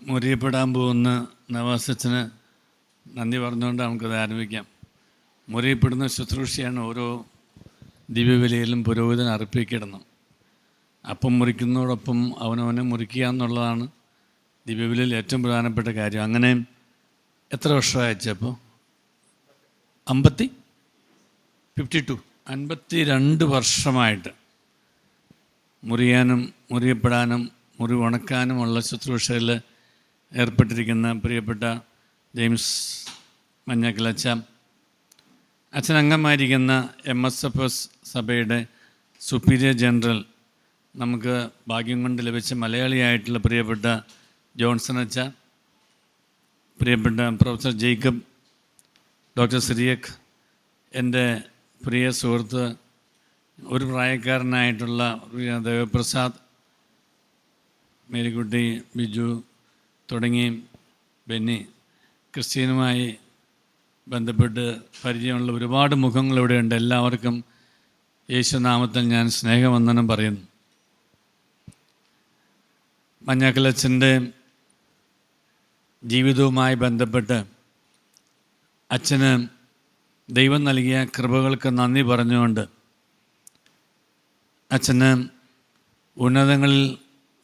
മുറിയപ്പെടാൻ പോകുന്ന നവാസച്ചന് നന്ദി പറഞ്ഞുകൊണ്ട് നമുക്കത് ആരംഭിക്കാം. മുറിയപ്പെടുന്ന ശുശ്രൂഷയാണ് ഓരോ ദിവ്യബലിയിലും പുരോഹിതൻ അർപ്പിക്കിടുന്നത്. അപ്പം മുറിക്കുന്നതോടൊപ്പം അവനവനെ മുറിക്കുക എന്നുള്ളതാണ് ദിവ്യബലിയിൽ ഏറ്റവും പ്രധാനപ്പെട്ട കാര്യം. അങ്ങനെ എത്ര വർഷമായി അയച്ചപ്പോൾ? 52 വർഷമായിട്ട് മുറിയാനും മുറിയപ്പെടാനും മുറിവുണക്കാനുമുള്ള ശുശ്രൂഷയിൽ ഏർപ്പെട്ടിരിക്കുന്ന പ്രിയപ്പെട്ട ജെയിംസ് മഞ്ഞക്കൽ അച്ഛൻ അംഗമായിരിക്കുന്ന MSFS സഭയുടെ സുപ്പീരിയർ ജനറൽ, നമുക്ക് ഭാഗ്യം കൊണ്ട് ലഭിച്ച മലയാളിയായിട്ടുള്ള പ്രിയപ്പെട്ട ജോൺസൺ അച്ഛ, പ്രിയപ്പെട്ട പ്രൊഫസർ ജേക്കബ്, ഡോക്ടർ സിറിയക്, എൻ്റെ പ്രിയ സുഹൃത്ത്, ഒരു പ്രായക്കാരനായിട്ടുള്ള ദേവപ്രസാദ്, മേരിക്കുട്ടി, ബിജു തുടങ്ങി ബെന്നി, ക്രിസ്ത്യനുമായി ബന്ധപ്പെട്ട് പരിചയമുള്ള ഒരുപാട് മുഖങ്ങൾ ഇവിടെയുണ്ട്. എല്ലാവർക്കും യേശുനാമത്തിൽ ഞാൻ സ്നേഹവന്ദനം പറയുന്നു. മഞ്ഞക്കലച്ഛൻ്റെ ജീവിതവുമായി ബന്ധപ്പെട്ട് അച്ഛന് ദൈവം നൽകിയ കൃപകൾക്ക് നന്ദി പറഞ്ഞുകൊണ്ട്, അച്ഛന് ഉന്നതങ്ങളിൽ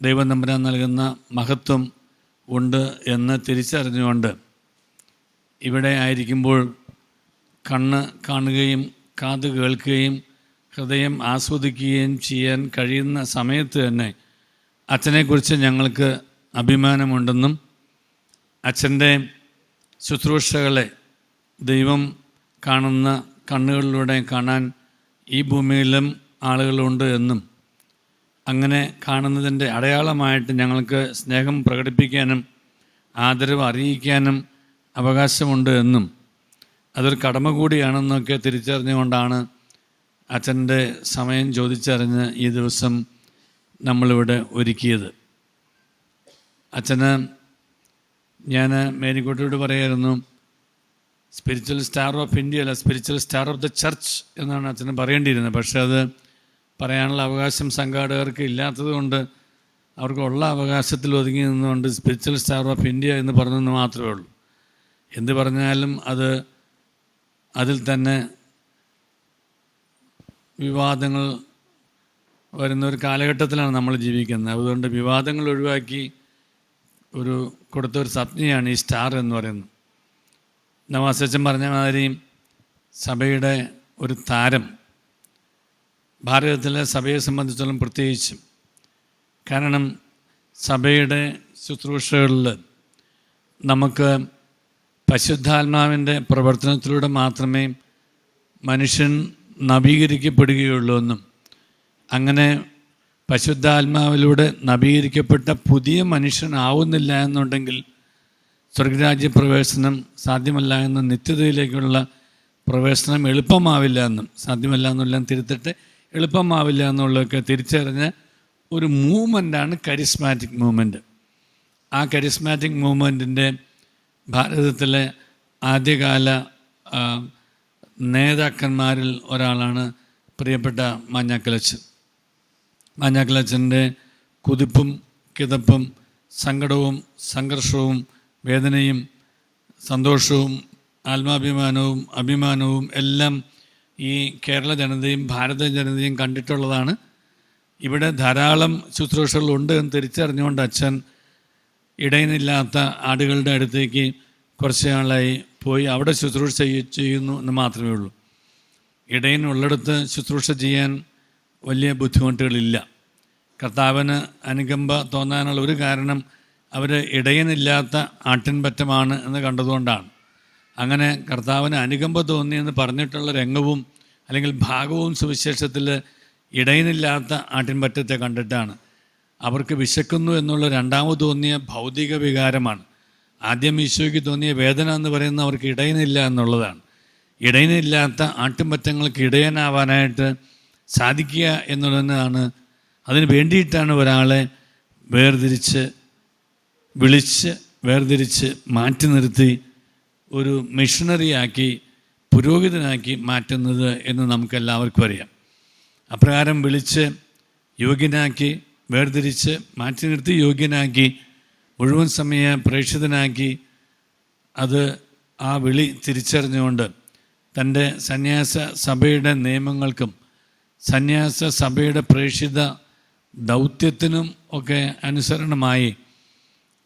ദൈവം തമ്പുരാൻ നൽകുന്ന മഹത്വം ഉണ്ട് എന്ന് തിരിച്ചറിഞ്ഞുകൊണ്ട് ഇവിടെ ആയിരിക്കുമ്പോൾ കണ്ണ് കാണുകയും കാത് കേൾക്കുകയും ഹൃദയം ആസ്വദിക്കുകയും ചെയ്യാൻ കഴിയുന്ന സമയത്ത് തന്നെ അച്ഛനെക്കുറിച്ച് ഞങ്ങൾക്ക് അഭിമാനമുണ്ടെന്നും അച്ഛൻ്റെ ശുശ്രൂഷകളെ ദൈവം കാണുന്ന കണ്ണുകളിലൂടെ കാണാൻ ഈ ഭൂമിയിലും ആളുകളുണ്ട് എന്നും അങ്ങനെ കാണുന്നതിൻ്റെ അടയാളമായിട്ട് ഞങ്ങൾക്ക് സ്നേഹം പ്രകടിപ്പിക്കാനും ആദരവ് അറിയിക്കാനും അവകാശമുണ്ട് എന്നും അതൊരു കടമ കൂടിയാണെന്നൊക്കെ തിരിച്ചറിഞ്ഞുകൊണ്ടാണ് അച്ഛൻ്റെ സമയം ചോദിച്ചറിഞ്ഞ് ഈ ദിവസം നമ്മളിവിടെ ഒരുക്കിയത്. അച്ഛന് ഞാൻ മേരിക്കുട്ടിയോട് പറയായിരുന്നു, സ്പിരിച്വൽ സ്റ്റാർ ഓഫ് ഇന്ത്യ അല്ല, spiritual star of the church എന്നാണ് അച്ഛന് പറയേണ്ടിയിരുന്നത്. പക്ഷേ അത് പറയാനുള്ള അവകാശം സംഘാടകർക്ക് ഇല്ലാത്തതുകൊണ്ട് അവർക്കുള്ള അവകാശത്തിൽ ഒതുങ്ങി നിന്നുകൊണ്ട് സ്പിരിച്വൽ സ്റ്റാർ ഓഫ് ഇന്ത്യ എന്ന് പറഞ്ഞെന്ന് മാത്രമേ ഉള്ളൂ. എന്ത് പറഞ്ഞാലും അതിൽ തന്നെ വിവാദങ്ങൾ വരുന്ന ഒരു കാലഘട്ടത്തിലാണ് നമ്മൾ ജീവിക്കുന്നത്. അതുകൊണ്ട് വിവാദങ്ങൾ ഒഴിവാക്കി കൊടുത്തൊരു സംജ്ഞയാണ് ഈ സ്റ്റാർ എന്ന് പറയുന്നത്. നവാസച്ചൻ പറഞ്ഞ മാതിരി സഭയുടെ ഒരു താരം, ഭാരതത്തിലെ സഭയെ സംബന്ധിച്ചിടത്തോളം പ്രത്യേകിച്ചും. കാരണം സഭയുടെ ശുശ്രൂഷകളിൽ നമുക്ക് പരിശുദ്ധാത്മാവിൻ്റെ പ്രവർത്തനത്തിലൂടെ മാത്രമേ മനുഷ്യൻ നവീകരിക്കപ്പെടുകയുള്ളൂ എന്നും അങ്ങനെ പരിശുദ്ധാത്മാവിലൂടെ നവീകരിക്കപ്പെട്ട പുതിയ മനുഷ്യനാവുന്നില്ല എന്നുണ്ടെങ്കിൽ സ്വർഗരാജ്യ പ്രവേശനം സാധ്യമല്ല എന്നും നിത്യതയിലേക്കുള്ള പ്രവേശനം എളുപ്പമാവില്ല എന്നും, സാധ്യമല്ല എന്നെല്ലാം തിരുത്തിട്ട് എളുപ്പമാവില്ല എന്നുള്ളതൊക്കെ തിരിച്ചറിഞ്ഞ ഒരു മൂവ്മെൻ്റാണ് കരിസ്മാറ്റിക് മൂവ്മെൻറ്റ്. ആ കരിസ്മാറ്റിക് മൂവ്മെൻറ്റിൻ്റെ ഭാരതത്തിലെ ആദ്യകാല നേതാക്കന്മാരിൽ ഒരാളാണ് പ്രിയപ്പെട്ട മഞ്ഞക്കലച്ഛൻ. മഞ്ഞക്കലച്ഛൻ്റെ കുതിപ്പും കിതപ്പും സങ്കടവും സംഘർഷവും വേദനയും സന്തോഷവും ആത്മാഭിമാനവും അഭിമാനവും എല്ലാം ഈ കേരള ജനതയും ഭാരത ജനതയും കണ്ടിട്ടുള്ളതാണ്. ഇവിടെ ധാരാളം ശുശ്രൂഷകളുണ്ട് എന്ന് തിരിച്ചറിഞ്ഞുകൊണ്ട് അച്ഛൻ ഇടയനില്ലാത്ത ആടുകളുടെ അടുത്തേക്ക് കുറച്ച് നാളായി പോയി അവിടെ ശുശ്രൂഷ ചെയ്യുന്നു എന്ന് മാത്രമേ ഉള്ളൂ. ഇടയനുള്ളിടത്ത് ശുശ്രൂഷ ചെയ്യാൻ വലിയ ബുദ്ധിമുട്ടുകളില്ല. കർത്താവിന് അനുകമ്പ തോന്നാനുള്ള ഒരു കാരണം അവർ ഇടയനില്ലാത്ത ആട്ടിൻപറ്റമാണ് എന്ന് കണ്ടതുകൊണ്ടാണ്. അങ്ങനെ കർത്താവിന് അനുകമ്പ തോന്നിയെന്ന് പറഞ്ഞിട്ടുള്ള രംഗവും അല്ലെങ്കിൽ ഭാഗവും സുവിശേഷത്തിൽ ഇടയനില്ലാത്ത ആട്ടിൻപറ്റത്തെ കണ്ടിട്ടാണ്. അവർക്ക് വിശക്കുന്നു എന്നുള്ള രണ്ടാമത് തോന്നിയ ഭൗതിക വികാരമാണ്. ആദ്യം ഈശോയ്ക്ക് തോന്നിയ വേദന എന്ന് പറയുന്നത് അവർക്ക് ഇടയനില്ല എന്നുള്ളതാണ്. ഇടയനില്ലാത്ത ആട്ടിൻപറ്റങ്ങൾക്ക് ഇടയനാവാനായിട്ട് സാധിക്കുക എന്നുള്ളതാണ്. അതിന് വേണ്ടിയിട്ടാണ് ഒരാളെ വേർതിരിച്ച് മാറ്റി നിർത്തി ഒരു മിഷണറിയാക്കി പുരോഹിതനാക്കി മാറ്റുന്നത് എന്ന് നമുക്കെല്ലാവർക്കും അറിയാം. അപ്രകാരം വിളിച്ച് യോഗ്യനാക്കി വേർതിരിച്ച് മാറ്റി നിർത്തി യോഗ്യനാക്കി മുഴുവൻ സമയ പ്രേക്ഷിതനാക്കി അത് ആ വിളി തിരിച്ചറിഞ്ഞുകൊണ്ട് തൻ്റെ സന്യാസ സഭയുടെ നിയമങ്ങൾക്കും സന്യാസ സഭയുടെ പ്രേക്ഷിത ദൗത്യത്തിനും ഒക്കെ അനുസരണമായി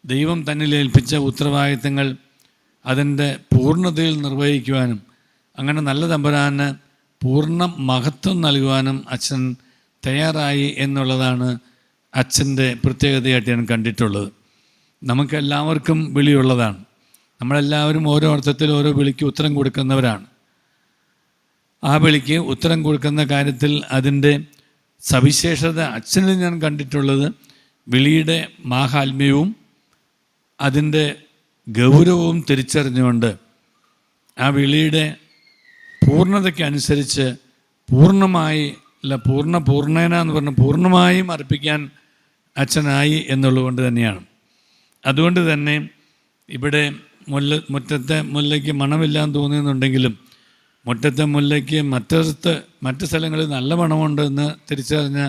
ദൈവം തന്നിൽ ഏൽപ്പിച്ച ഉത്തരവാദിത്തങ്ങൾ അതിൻ്റെ പൂർണ്ണതയിൽ നിർവഹിക്കുവാനും അങ്ങനെ നല്ല തമ്പുരാന് പൂർണ്ണ മഹത്വം നൽകുവാനും അച്ഛൻ തയ്യാറായി എന്നുള്ളതാണ് അച്ഛൻ്റെ പ്രത്യേകതയായിട്ട് ഞാൻ കണ്ടിട്ടുള്ളത്. നമുക്കെല്ലാവർക്കും വിളിയുള്ളതാണ്. നമ്മളെല്ലാവരും ഓരോ അർത്ഥത്തിൽ ഓരോ വിളിക്ക് ഉത്തരം കൊടുക്കുന്നവരാണ്. ആ വിളിക്ക് ഉത്തരം കൊടുക്കുന്ന കാര്യത്തിൽ അതിൻ്റെ സവിശേഷത അച്ഛനിൽ ഞാൻ കണ്ടിട്ടുള്ളത് വിളിയുടെ മാഹാത്മ്യവും അതിൻ്റെ ഗൗരവവും തിരിച്ചറിഞ്ഞുകൊണ്ട് ആ വിളിയുടെ പൂർണ്ണതയ്ക്കനുസരിച്ച് പൂർണ്ണേന എന്ന് പറഞ്ഞ് പൂർണ്ണമായും അർപ്പിക്കാൻ അച്ഛനായി എന്നുള്ളതുകൊണ്ട് തന്നെയാണ്. അതുകൊണ്ട് തന്നെ ഇവിടെ മുറ്റത്തെ മുല്ലയ്ക്ക് മണമില്ലാന്ന് തോന്നുന്നുണ്ടെങ്കിലും മുറ്റത്തെ മുല്ലയ്ക്ക് മറ്റ് സ്ഥലങ്ങളിൽ നല്ല മണമുണ്ട് എന്ന് തിരിച്ചറിഞ്ഞ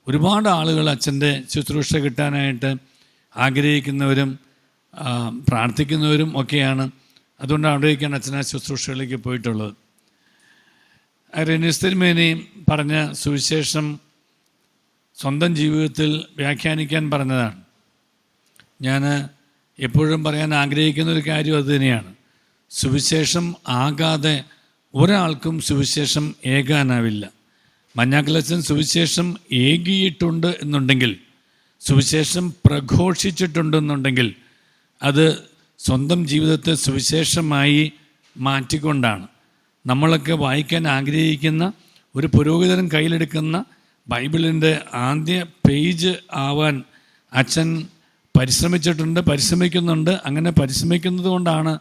ഒരുപാട് ആളുകൾ അച്ഛൻ്റെ ശുശ്രൂഷ കിട്ടാനായിട്ട് ആഗ്രഹിക്കുന്നവരും പ്രാർത്ഥിക്കുന്നവരും ഒക്കെയാണ്. അതുകൊണ്ട് അവിടേക്കാണ് അച്ഛൻ ആ ശുശ്രൂഷകളിലേക്ക് പോയിട്ടുള്ളത്. ഐറേനിയസ് തിരുമേനി പറഞ്ഞ സുവിശേഷം സ്വന്തം ജീവിതത്തിൽ വ്യാഖ്യാനിക്കാൻ പറഞ്ഞതാണ്. ഞാൻ എപ്പോഴും പറയാൻ ആഗ്രഹിക്കുന്ന ഒരു കാര്യം അത് തന്നെയാണ്. സുവിശേഷം ആകാതെ ഒരാൾക്കും സുവിശേഷം ഏകാനാവില്ല. മഞ്ഞാക്കലച്ചൻ സുവിശേഷം ഏകിയിട്ടുണ്ട് എന്നുണ്ടെങ്കിൽ, സുവിശേഷം പ്രഘോഷിച്ചിട്ടുണ്ടെന്നുണ്ടെങ്കിൽ അത് സ്വന്തം ജീവിതത്തെ സുവിശേഷമായി മാറ്റിക്കൊണ്ടാണ്. നമ്മളൊക്കെ വായിക്കാൻ ആഗ്രഹിക്കുന്ന ഒരു പുരോഹിതൻ കയ്യിലെടുക്കുന്ന ബൈബിളിൻ്റെ ആദ്യ പേജ് ആവാൻ അച്ഛൻ പരിശ്രമിക്കുന്നുണ്ട്. അങ്ങനെ പരിശ്രമിക്കുന്നത് കൊണ്ടാണ്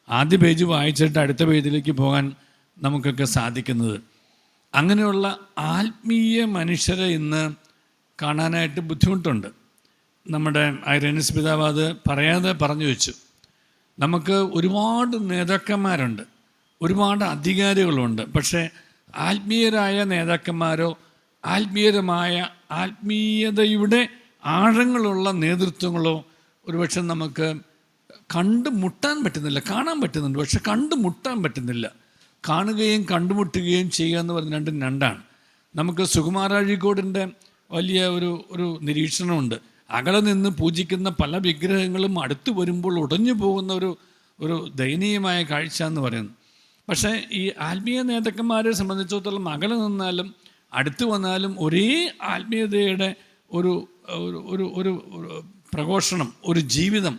ആദ്യ പേജ് വായിച്ചിട്ട് അടുത്ത പേജിലേക്ക് പോകാൻ നമുക്കൊക്കെ സാധിക്കുന്നത്. അങ്ങനെയുള്ള ആത്മീയ മനുഷ്യരെ ഇന്ന് കാണാനായിട്ട് ബുദ്ധിമുട്ടുണ്ട്. നമ്മുടെ ഐറേനിയസ് പിതാവ് അത് പറയാതെ പറഞ്ഞു വെച്ചു. നമുക്ക് ഒരുപാട് നേതാക്കന്മാരുണ്ട്, ഒരുപാട് അധികാരികളുണ്ട്. പക്ഷേ ആത്മീയരായ നേതാക്കന്മാരോ ആത്മീയതയുടെ ആഴങ്ങളുള്ള നേതൃത്വങ്ങളോ ഒരുപക്ഷെ നമുക്ക് കണ്ടുമുട്ടാൻ പറ്റുന്നില്ല. കാണാൻ പറ്റുന്നുണ്ട്, പക്ഷെ കണ്ടുമുട്ടാൻ പറ്റുന്നില്ല. കാണുകയും കണ്ടുമുട്ടുകയും ചെയ്യുക എന്ന് പറഞ്ഞ രണ്ടാണ്. നമുക്ക് സുകുമാരഴീക്കോടിൻ്റെ വലിയ ഒരു നിരീക്ഷണമുണ്ട്. അകലെ നിന്ന് പൂജിക്കുന്ന പല വിഗ്രഹങ്ങളും അടുത്ത് വരുമ്പോൾ ഉടഞ്ഞു പോകുന്ന ഒരു ദയനീയമായ കാഴ്ച എന്ന് പറയുന്നു. പക്ഷേ ഈ ആത്മീയ നേതാക്കന്മാരെ സംബന്ധിച്ചിടത്തോളം അകലെ നിന്നാലും അടുത്ത് വന്നാലും ഒരേ ആത്മീയതയുടെ ഒരു പ്രഘോഷണം, ഒരു ജീവിതം,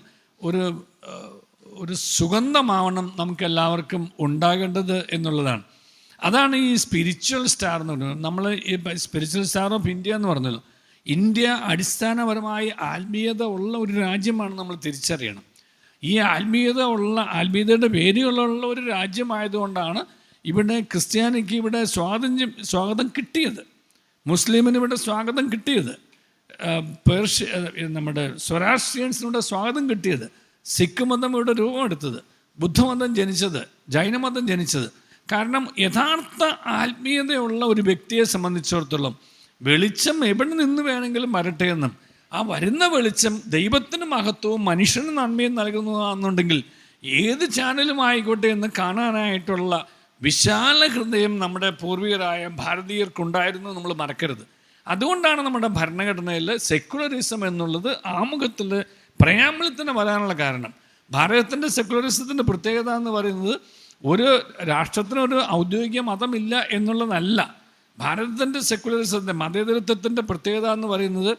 ഒരു സുഗന്ധമാവണം നമുക്കെല്ലാവർക്കും ഉണ്ടാകേണ്ടത് എന്നുള്ളതാണ്. അതാണ് ഈ സ്പിരിച്വൽ സ്റ്റാർ എന്ന് പറയുന്നത്. നമ്മൾ ഈ സ്പിരിച്വൽ സ്റ്റാർ ഓഫ് ഇന്ത്യ എന്ന് പറഞ്ഞല്ലോ. ഇന്ത്യ അടിസ്ഥാനപരമായി ആത്മീയത ഉള്ള ഒരു രാജ്യമാണ് നമ്മൾ തിരിച്ചറിയണം. ഈ ആത്മീയതയുടെ പേരുകളുള്ള ഒരു രാജ്യമായതുകൊണ്ടാണ് ഇവിടെ ക്രിസ്ത്യാനിക്ക് ഇവിടെ സ്വാഗതം കിട്ടിയത്, മുസ്ലിമിന് ഇവിടെ സ്വാഗതം കിട്ടിയത്, നമ്മുടെ സ്വരാഷ്ട്രിയൻസിനിവിടെ സ്വാഗതം കിട്ടിയത്, സിഖ് മതം ഇവിടെ രൂപമെടുത്തത്, ബുദ്ധമതം ജനിച്ചത്, ജൈനമതം ജനിച്ചത്. കാരണം യഥാർത്ഥ ആത്മീയതയുള്ള ഒരു വ്യക്തിയെ സംബന്ധിച്ചിടത്തോളം വെളിച്ചം എവിടെ നിന്ന് വേണമെങ്കിലും വരട്ടെ എന്നും ആ വരുന്ന വെളിച്ചം ദൈവത്തിന് മഹത്വവും മനുഷ്യന് നന്മയും നൽകുന്നതാണെന്നുണ്ടെങ്കിൽ ഏത് ചാനലും ആയിക്കോട്ടെ എന്ന് കാണാനായിട്ടുള്ള വിശാല ഹൃദയം നമ്മുടെ പൂർവികരായ ഭാരതീയർക്കുണ്ടായിരുന്നു, നമ്മൾ മറക്കരുത്. അതുകൊണ്ടാണ് നമ്മുടെ ഭരണഘടനയിൽ സെക്കുലറിസം എന്നുള്ളത് ആമുഖത്തിൽ പ്രയാമ്പിളിൽ തന്നെ വരാനുള്ള കാരണം. ഭാരതത്തിൻ്റെ സെക്കുലറിസത്തിൻ്റെ പ്രത്യേകത എന്ന് പറയുന്നത് ഒരു രാഷ്ട്രത്തിനൊരു ഔദ്യോഗിക മതമില്ല എന്നുള്ളതല്ല. ഭാരതത്തിൻ്റെ സെക്കുലറിസത്തിൻ്റെ മതേതരത്വത്തിൻ്റെ പ്രത്യേകത എന്ന് പറയുന്നത്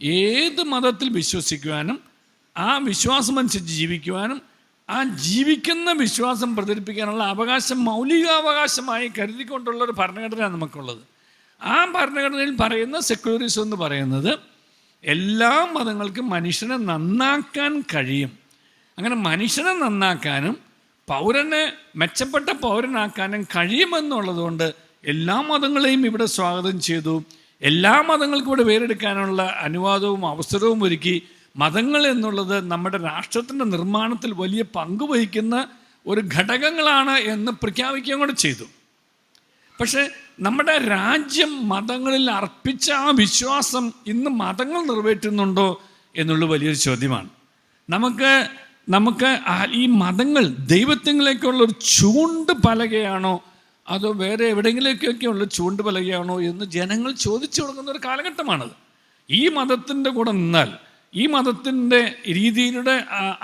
ഏത് മതത്തിൽ വിശ്വസിക്കുവാനും ആ വിശ്വാസമനുസരിച്ച് ജീവിക്കുവാനും ആ ജീവിക്കുന്ന വിശ്വാസം പ്രചരിപ്പിക്കാനുള്ള അവകാശം മൗലികാവകാശമായി കരുതിക്കൊണ്ടുള്ള ഒരു ഭരണഘടനയാണ് നമുക്കുള്ളത്. ആ ഭരണഘടനയിൽ പറയുന്ന സെക്കുലറിസം എന്ന് പറയുന്നത് എല്ലാ മതങ്ങൾക്കും മനുഷ്യനെ നന്നാക്കാൻ കഴിയും. അങ്ങനെ മനുഷ്യനെ നന്നാക്കാനും പൗരനെ മെച്ചപ്പെട്ട പൗരനാക്കാനും കഴിയുമെന്നുള്ളത് കൊണ്ട് എല്ലാ മതങ്ങളെയും ഇവിടെ സ്വാഗതം ചെയ്തു. എല്ലാ മതങ്ങൾക്കും ഇവിടെ പേരെടുക്കാനുള്ള അനുവാദവും അവസരവും ഒരുക്കി. മതങ്ങൾ എന്നുള്ളത് നമ്മുടെ രാഷ്ട്രത്തിൻ്റെ നിർമ്മാണത്തിൽ വലിയ പങ്ക് വഹിക്കുന്ന ഒരു ഘടകങ്ങളാണ് എന്ന് പ്രഖ്യാപിക്കുകയും കൂടെ ചെയ്തു. പക്ഷേ നമ്മുടെ രാജ്യം മതങ്ങളിൽ അർപ്പിച്ച ആ വിശ്വാസം ഇന്ന് മതങ്ങൾ നിറവേറ്റുന്നുണ്ടോ എന്നുള്ളത് വലിയൊരു ചോദ്യമാണ്. നമുക്ക് ഈ മതങ്ങൾ ദൈവത്തിലേക്കുള്ള ഒരു ചൂണ്ട് പലകയാണോ അതോ വേറെ എവിടെയെങ്കിലേക്കൊക്കെയുള്ള ചൂണ്ട് പലകയാണോ എന്ന് ജനങ്ങൾ ചോദിച്ചു തുടങ്ങുന്ന ഒരു കാലഘട്ടമാണത്. ഈ മതത്തിൻ്റെ കൂടെ നിന്നാൽ, ഈ മതത്തിൻ്റെ രീതിയിലൂടെ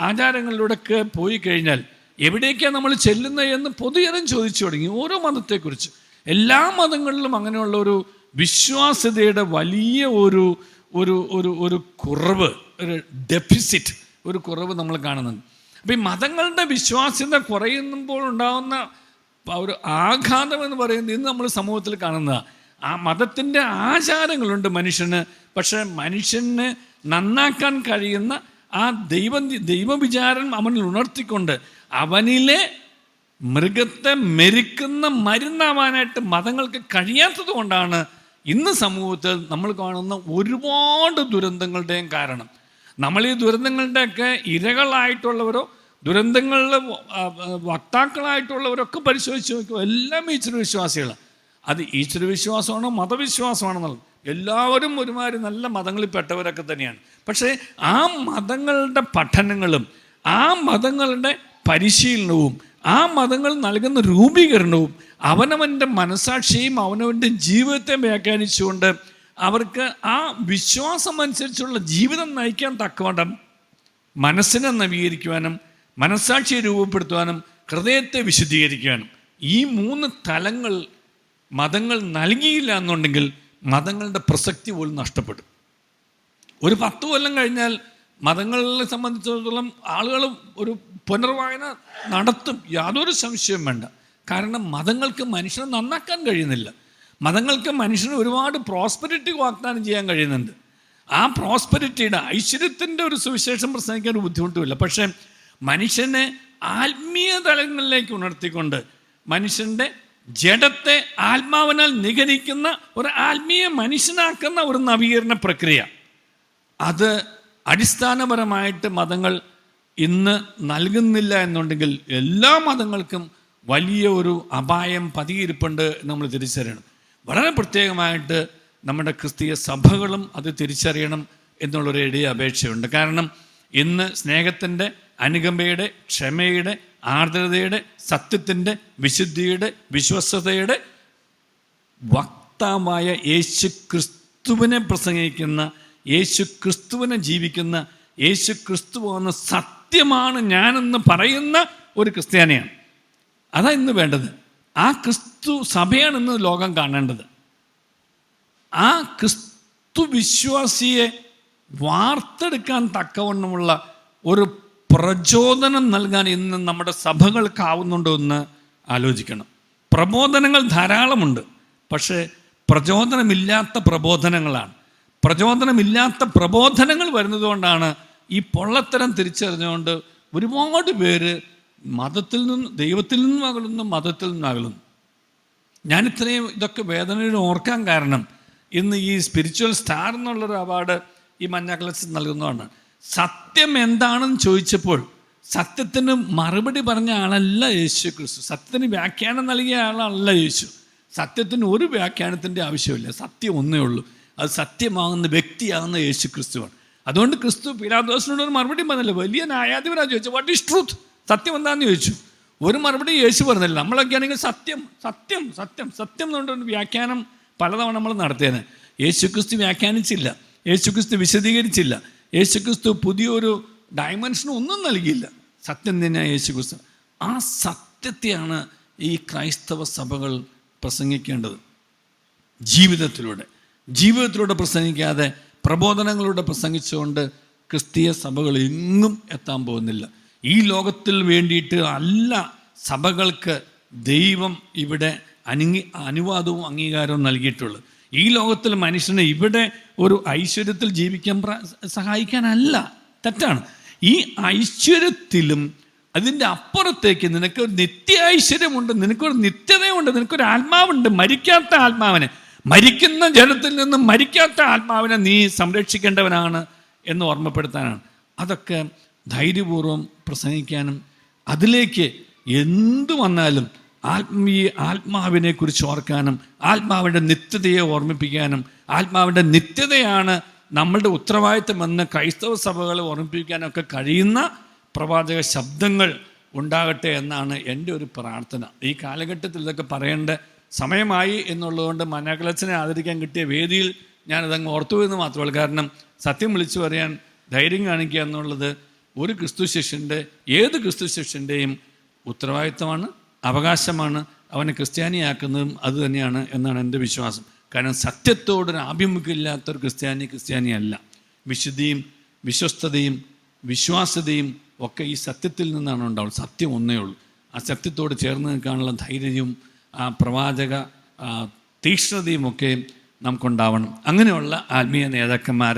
ആചാരങ്ങളിലൂടെയൊക്കെ പോയി കഴിഞ്ഞാൽ എവിടേക്കാണ് നമ്മൾ ചെല്ലുന്നത് എന്ന് പൊതുജനം ചോദിച്ചു തുടങ്ങി. ഓരോ മതത്തെക്കുറിച്ച് എല്ലാ മതങ്ങളിലും അങ്ങനെയുള്ള ഒരു വിശ്വാസ്യതയുടെ വലിയ ഒരു ഒരു ഒരു ഒരു കുറവ്, ഒരു ഡെഫിസിറ്റ്, ഒരു കുറവ് നമ്മൾ കാണുന്നുണ്ട്. അപ്പം ഈ മതങ്ങളുടെ വിശ്വാസ്യത കുറയുമ്പോൾ ഉണ്ടാകുന്ന ഒരു ആഘാതം എന്ന് പറയുന്നത് ഇന്ന് നമ്മൾ സമൂഹത്തിൽ കാണുന്നതാണ്. ആ മതത്തിൻ്റെ ആചാരങ്ങളുണ്ട് മനുഷ്യന്, പക്ഷേ മനുഷ്യന് നന്നാക്കാൻ കഴിയുന്ന ആ ദൈവവിചാരം അവനിൽ ഉണർത്തിക്കൊണ്ട് അവനിലെ മൃഗത്തെ മെരുക്കുന്ന മരുന്നാവാനായിട്ട് മതങ്ങൾക്ക് കഴിയാത്തത് കൊണ്ടാണ് ഇന്ന് സമൂഹത്തിൽ നമ്മൾ കാണുന്ന ഒരുപാട് ദുരന്തങ്ങളുടെയും കാരണം. നമ്മൾ ഈ ദുരന്തങ്ങളുടെയൊക്കെ ഇരകളായിട്ടുള്ളവരോ ദുരന്തങ്ങളുടെ വക്താക്കളായിട്ടുള്ളവരൊക്കെ പരിശോധിച്ച് നോക്കുമ്പോൾ എല്ലാം ഈശ്വര വിശ്വാസികളാണ്. അത് ഈശ്വര വിശ്വാസമാണോ മതവിശ്വാസമാണെന്നുള്ളത് എല്ലാവരും ഒരുമാതിരി നല്ല മതങ്ങളിൽപ്പെട്ടവരൊക്കെ തന്നെയാണ്. പക്ഷേ ആ മതങ്ങളുടെ പഠനങ്ങളും ആ മതങ്ങളുടെ പരിശീലനവും ആ മതങ്ങൾ നൽകുന്ന രൂപീകരണവും അവനവൻ്റെ മനസാക്ഷിയും അവനവൻ്റെ ജീവിതത്തെ വ്യാഖ്യാനിച്ചുകൊണ്ട് അവർക്ക് ആ വിശ്വാസം അനുസരിച്ചുള്ള ജീവിതം നയിക്കാൻ തക്കവണ്ണം മനസ്സിനെ നവീകരിക്കുവാനും മനസാക്ഷിയെ രൂപപ്പെടുത്തുവാനും ഹൃദയത്തെ വിശുദ്ധീകരിക്കുവാനും ഈ 3 തലങ്ങൾ മതങ്ങൾ നൽകിയില്ല എന്നുണ്ടെങ്കിൽ മതങ്ങളുടെ പ്രസക്തി പോലും നഷ്ടപ്പെടും. ഒരു 10 കൊല്ലം കഴിഞ്ഞാൽ മതങ്ങളെ സംബന്ധിച്ചിടത്തോളം ആളുകൾ ഒരു പുനർവായന നടത്തും, യാതൊരു സംശയവും വേണ്ട. കാരണം മതങ്ങൾക്ക് മനുഷ്യനെ നന്നാക്കാൻ കഴിയുന്നില്ല. മതങ്ങൾക്ക് മനുഷ്യന് ഒരുപാട് പ്രോസ്പെരിറ്റി വാഗ്ദാനം ചെയ്യാൻ കഴിയുന്നുണ്ട്. ആ പ്രോസ്പെരിറ്റിയുടെ ഐശ്വര്യത്തിൻ്റെ ഒരു സുവിശേഷം പ്രസംഗിക്കാൻ ഒരു ബുദ്ധിമുട്ടുമില്ല. പക്ഷേ മനുഷ്യനെ ആത്മീയ തലങ്ങളിലേക്ക് ഉണർത്തിക്കൊണ്ട് മനുഷ്യൻ്റെ ജഡത്തെ ആത്മാവിനാൽ നിഗരിക്കുന്ന ഒരു ആത്മീയ മനുഷ്യനാക്കുന്ന ഒരു നവീകരണ പ്രക്രിയ, അത് അടിസ്ഥാനപരമായിട്ട് മതങ്ങൾ ഇന്ന് നൽകുന്നില്ല എന്നുണ്ടെങ്കിൽ എല്ലാ മതങ്ങൾക്കും വലിയ ഒരു അപായം പതിയിരിപ്പുണ്ട് നമ്മൾ തിരിച്ചറിയണം. വളരെ പ്രത്യേകമായിട്ട് നമ്മുടെ ക്രിസ്തീയ സഭകളും അത് തിരിച്ചറിയണം എന്നുള്ളൊരു എളിയ അപേക്ഷയുണ്ട്. കാരണം ഇന്ന് സ്നേഹത്തിൻ്റെ, അനുകമ്പയുടെ, ക്ഷമയുടെ, ആർദ്രതയുടെ, സത്യത്തിൻ്റെ, വിശുദ്ധിയുടെ, വിശ്വസ്തതയുടെ വക്താവായ യേശു ക്രിസ്തുവിനെ പ്രസംഗിക്കുന്ന, യേശു ക്രിസ്തുവിനെ ജീവിക്കുന്ന, യേശു ക്രിസ്തു എന്ന സത്യമാണ് ഞാനെന്ന് പറയുന്ന ഒരു ക്രിസ്ത്യാനിയാണ്. അതാ ഇന്ന് വേണ്ടത്. ആ ക്രിസ്തു സഭയാണ് ഇന്ന് ലോകം കാണേണ്ടത്. ആ ക്രിസ്തു വിശ്വാസിയെ വാർത്തെടുക്കാൻ തക്കവണ്ണമുള്ള ഒരു പ്രചോദനം നൽകാൻ ഇന്ന് നമ്മുടെ സഭകൾക്കാവുന്നുണ്ടോ എന്ന് ആലോചിക്കണം. പ്രബോധനങ്ങൾ ധാരാളമുണ്ട്, പക്ഷേ പ്രചോദനമില്ലാത്ത പ്രബോധനങ്ങളാണ്. പ്രചോദനമില്ലാത്ത പ്രബോധനങ്ങൾ വരുന്നതുകൊണ്ടാണ് ഈ പൊള്ളത്തരം തിരിച്ചറിഞ്ഞുകൊണ്ട് ഒരുപാട് പേര് മതത്തിൽ നിന്ന്, ദൈവത്തിൽ നിന്നും അകലുന്നു, മതത്തിൽ നിന്നും അകലുന്നു. ഞാനിത്രയും ഇതൊക്കെ വേദനയോട് ഓർക്കാൻ കാരണം ഇന്ന് ഈ സ്പിരിച്വൽ സ്റ്റാർ എന്നുള്ളൊരു അവാർഡ് ഈ മഞ്ഞാക്ലസ് നൽകുന്നതാണ്. സത്യം എന്താണെന്ന് ചോദിച്ചപ്പോൾ സത്യത്തിന് മറുപടി പറഞ്ഞ ആളല്ല യേശു ക്രിസ്തു. സത്യത്തിന് വ്യാഖ്യാനം നൽകിയ ആളല്ല യേശു. സത്യത്തിന് ഒരു വ്യാഖ്യാനത്തിൻ്റെ ആവശ്യമില്ല. സത്യം ഒന്നേ ഉള്ളൂ. അത് സത്യമാകുന്ന വ്യക്തിയാകുന്ന യേശു ക്രിസ്തുവാണ്. അതുകൊണ്ട് ക്രിസ്തു പീലാത്തോസിനോട് ഒരു മറുപടി പറഞ്ഞില്ല. വലിയ ന്യായാധിപനാ ചോദിച്ചു, വാട്ട് ഈസ് ട്രൂത്ത്? സത്യം എന്താണെന്ന് ചോദിച്ചു. ഒരു മറുപടി യേശു പറഞ്ഞില്ല. നമ്മളൊക്കെ ആണെങ്കിൽ സത്യം സത്യം സത്യം സത്യം എന്നുകൊണ്ടൊരു വ്യാഖ്യാനം പലതവണ നമ്മൾ നടത്തിയത്. യേശു ക്രിസ്തു വ്യാഖ്യാനിച്ചില്ല, യേശു ക്രിസ്തു വിശദീകരിച്ചില്ല, യേശു ക്രിസ്തു പുതിയൊരു ഡയമെൻഷനും ഒന്നും നൽകിയില്ല. സത്യം തന്നെയാണ് യേശു ക്രിസ്തു. ആ സത്യത്തെയാണ് ഈ ക്രൈസ്തവ സഭകൾ പ്രസംഗിക്കേണ്ടത്. ജീവിതത്തിലൂടെ പ്രസംഗിക്കാതെ പ്രബോധനങ്ങളിലൂടെ പ്രസംഗിച്ചുകൊണ്ട് ക്രിസ്തീയ സഭകൾ എങ്ങും എത്താൻ പോകുന്നില്ല. ഈ ലോകത്തിൽ വേണ്ടിയിട്ട് അല്ല സഭകൾക്ക് ദൈവം ഇവിടെ അനുവാദവും അംഗീകാരവും നൽകിയിട്ടുള്ളത്. ഈ ലോകത്തിൽ മനുഷ്യനെ ഇവിടെ ഒരു ഐശ്വര്യത്തിൽ ജീവിക്കാൻ സഹായിക്കാനല്ല. തെറ്റാണ്. ഈ ഐശ്വര്യത്തിലും അതിൻ്റെ അപ്പുറത്തേക്ക് നിനക്കൊരു നിത്യ ഐശ്വര്യമുണ്ട്, നിനക്കൊരു നിത്യതയുണ്ട്, നിനക്കൊരു ആത്മാവുണ്ട്. മരിക്കാത്ത ആത്മാവിനെ, മരിക്കുന്ന ജനത്തിൽ നിന്നും മരിക്കാത്ത ആത്മാവിനെ നീ സംരക്ഷിക്കേണ്ടവനാണ് എന്ന് ഓർമ്മപ്പെടുത്താനാണ്. അതൊക്കെ ധൈര്യപൂർവ്വം പ്രസംഗിക്കാനും അതിലേക്ക് എന്തു വന്നാലും ആത്മാവിനെ കുറിച്ച് ഓർക്കാനും ആത്മാവിൻ്റെ നിത്യതയെ ഓർമ്മിപ്പിക്കാനും ആത്മാവിൻ്റെ നിത്യതയാണ് നമ്മളുടെ ഉത്തരവാദിത്തമെന്ന് ക്രൈസ്തവ സഭകളെ ഓർമ്മിപ്പിക്കാനൊക്കെ കഴിയുന്ന പ്രവാചക ശബ്ദങ്ങൾ ഉണ്ടാകട്ടെ എന്നാണ് എൻ്റെ ഒരു പ്രാർത്ഥന. ഈ കാലഘട്ടത്തിൽ ഇതൊക്കെ പറയേണ്ട സമയമായി എന്നുള്ളതുകൊണ്ട് മനാക്കളച്ചനെ ആദരിക്കാൻ കിട്ടിയ വേദിയിൽ ഞാനതങ്ങ് ഓർത്തു എന്ന് മാത്രമല്ല. കാരണം സത്യം വിളിച്ചു പറയാൻ ധൈര്യം കാണിക്കുക എന്നുള്ളത് ഒരു ക്രിസ്തു ശിഷ്യൻ്റെ, ഏത് ക്രിസ്തു ശിഷ്യൻ്റെയും ഉത്തരവാദിത്തമാണ്, അവകാശമാണ്. അവനെ ക്രിസ്ത്യാനിയാക്കുന്നതും അത് തന്നെയാണ് എന്നാണ് എൻ്റെ വിശ്വാസം. കാരണം സത്യത്തോടൊരു ആഭിമുഖ്യമില്ലാത്തൊരു ക്രിസ്ത്യാനിയല്ല. വിശുദ്ധിയും വിശ്വസ്തതയും വിശ്വാസ്യതയും ഒക്കെ ഈ സത്യത്തിൽ നിന്നാണ് ഉണ്ടാവുന്നത്. സത്യം ഒന്നേ ഉള്ളൂ. ആ സത്യത്തോട് ചേർന്ന് നിൽക്കാനുള്ള ധൈര്യവും ആ പ്രവാചക തീക്ഷ്ണതയും ഒക്കെ നമുക്കുണ്ടാവണം. അങ്ങനെയുള്ള ആത്മീയ നേതാക്കന്മാർ,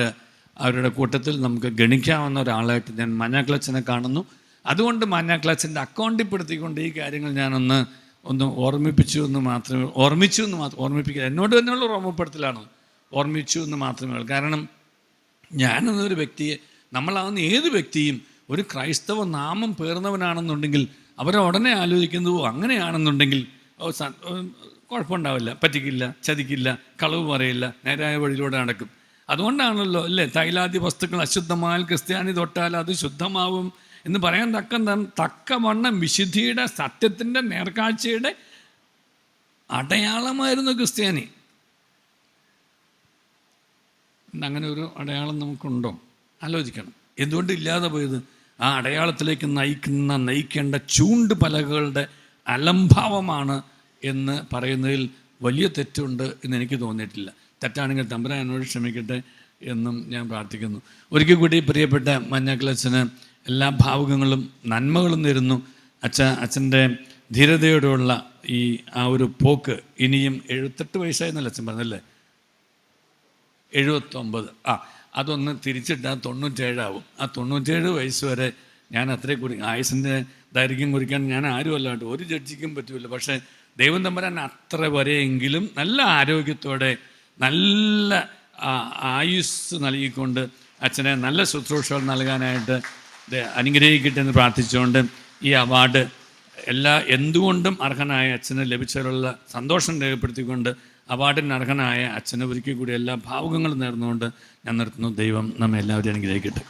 അവരുടെ കൂട്ടത്തിൽ നമുക്ക് ഗണിക്കാവുന്ന ഒരാളായിട്ട് ഞാൻ മനാക്കളച്ചനെ കാണുന്നു. അതുകൊണ്ട് മനാക്കളച്ചൻ്റെ അക്കൗണ്ടിൽപ്പെടുത്തിക്കൊണ്ട് ഈ കാര്യങ്ങൾ ഞാനൊന്ന് ഓർമ്മിപ്പിച്ചു എന്ന് മാത്രമേ ഓർമ്മിപ്പിക്കുക എന്നോട് തന്നെയുള്ള ഓർമ്മപ്പെടുത്തലാണ്. ഓർമ്മിച്ചു എന്ന് മാത്രമേ ഉള്ളൂ. കാരണം ഞാനെന്നൊരു വ്യക്തിയെ, നമ്മളാവുന്ന ഏത് വ്യക്തിയും ഒരു ക്രൈസ്തവ നാമം പേർന്നവനാണെന്നുണ്ടെങ്കിൽ അവരെ ഉടനെ ആലോചിക്കുന്നത് അങ്ങനെയാണെന്നുണ്ടെങ്കിൽ കുഴപ്പമുണ്ടാവില്ല, പറ്റിക്കില്ല, ചതിക്കില്ല, കളവ് പറയില്ല, നേരായ വഴിയിലൂടെ നടക്കും. അതുകൊണ്ടാണല്ലോ അല്ലേ തൈലാദി വസ്തുക്കൾ അശുദ്ധമായാൽ ക്രിസ്ത്യാനി തൊട്ടാൽ അത് ശുദ്ധമാവും എന്ന് പറയാൻ തക്കവണ്ണം വിശുദ്ധിയുടെ, സത്യത്തിൻ്റെ, നേർക്കാഴ്ചയുടെ അടയാളമായിരുന്നു ക്രിസ്ത്യാനി. അങ്ങനെ ഒരു അടയാളം നമുക്കുണ്ടോ? ആലോചിക്കണം. എന്തുകൊണ്ട് ഇല്ലാതെ പോയത്? ആ അടയാളത്തിലേക്ക് നയിക്കേണ്ട ചൂണ്ട് പലകളുടെ അലംഭാവമാണ് എന്ന് പറയുന്നതിൽ വലിയ തെറ്റുണ്ട് എന്ന് എനിക്ക് തോന്നിയിട്ടില്ല. തെറ്റാണെങ്കിൽ തമ്പുരാൻ എന്നോട് ക്ഷമിക്കട്ടെ എന്നും ഞാൻ പ്രാർത്ഥിക്കുന്നു. ഒരിക്കൽ കൂടി പ്രിയപ്പെട്ട മഞ്ഞാക്കളച്ചന് എല്ലാ ഭാവുകങ്ങളും നന്മകളും നേരുന്നു. അച്ഛൻ്റെ ധീരതയോടുള്ള ആ ഒരു പോക്ക് ഇനിയും 78 വയസ്സായെന്നല്ല അച്ഛൻ പറഞ്ഞല്ലേ? 79. അതൊന്ന് തിരിച്ചിട്ടാൽ 97 ആവും. ആ 97 വയസ്സ് വരെ ഞാൻ അത്രയും ആയുസിൻ്റെ ദൈർഘ്യം കുറിക്കാൻ ഞാൻ ആരുമല്ല കേട്ടോ, ഒരു ജഡ്ജിക്കും പറ്റില്ല. പക്ഷേ ദൈവം തമ്പുരാൻ അത്ര വരെയെങ്കിലും നല്ല ആരോഗ്യത്തോടെ നല്ല ആയുസ് നൽകിക്കൊണ്ട് അച്ഛനെ നല്ല ശുശ്രൂഷകൾ നൽകാനായിട്ട് അനുഗ്രഹിക്കട്ടെ എന്ന് പ്രാർത്ഥിച്ചുകൊണ്ട് ഈ അവാർഡ് എന്തുകൊണ്ടും അർഹനായ അച്ഛന് ലഭിച്ചതിലുള്ള സന്തോഷം രേഖപ്പെടുത്തിക്കൊണ്ട് അവാർഡിന് അർഹനായ അച്ഛന് ഒരിക്കൽ കൂടി എല്ലാ ഭാവുകങ്ങളും നേർന്നുകൊണ്ട് ഞാൻ നിർത്തുന്നു. ദൈവം നമ്മെ എല്ലാവരെയും അനുഗ്രഹിക്കട്ടെ.